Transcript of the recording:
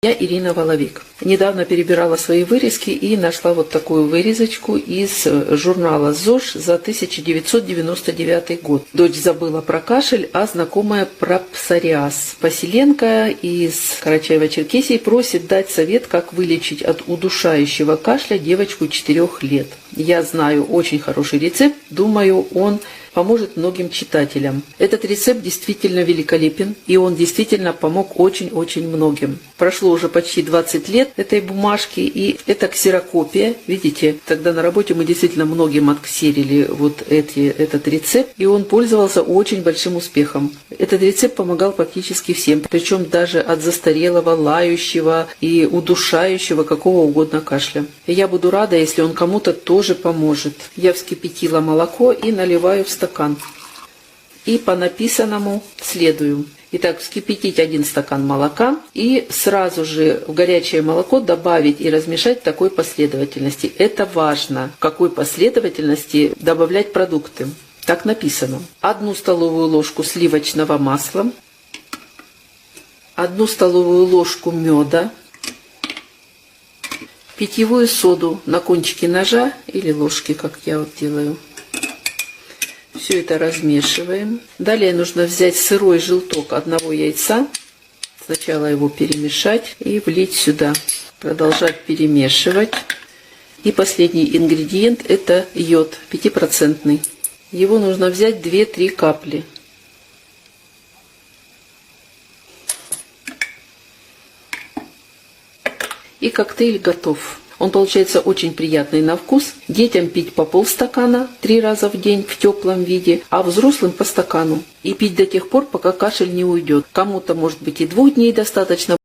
Я Ирина Воловик. Недавно перебирала свои вырезки и нашла вот такую вырезочку из журнала ЗОЖ за 1999 год. Дочь забыла про кашель, а знакомая про псориаз. Поселенка из Карачаево-Черкесии просит дать совет, как вылечить от удушающего кашля девочку 4 лет. Я знаю очень хороший рецепт, думаю, он поможет многим читателям. Этот рецепт действительно великолепен, и он действительно помог очень-очень многим. Прошло уже почти 20 лет этой бумажки, и это ксерокопия. Видите, тогда на работе мы действительно многим отксерили этот рецепт, и он пользовался очень большим успехом. Этот рецепт помогал практически всем, причем даже от застарелого, лающего и удушающего какого угодно кашля. И я буду рада, если он кому-то тоже поможет. Я вскипятила молоко и наливаю в стакан. И по написанному следую. Итак, вскипятить 1 стакан молока и сразу же в горячее молоко добавить и размешать в такой последовательности. Это важно, в какой последовательности добавлять продукты. Так написано. 1 столовую ложку сливочного масла, 1 столовую ложку меда, питьевую соду на кончике ножа или ложки, как я вот делаю. Все это размешиваем. Далее нужно взять сырой желток 1 яйца. Сначала его перемешать и влить сюда. Продолжать перемешивать. И последний ингредиент – это йод 5%. Его нужно взять 2-3 капли. И коктейль готов. Он получается очень приятный на вкус. Детям пить по полстакана 3 раза в день в теплом виде, а взрослым по стакану. И пить до тех пор, пока кашель не уйдет. Кому-то, может быть, и 2 дней достаточно.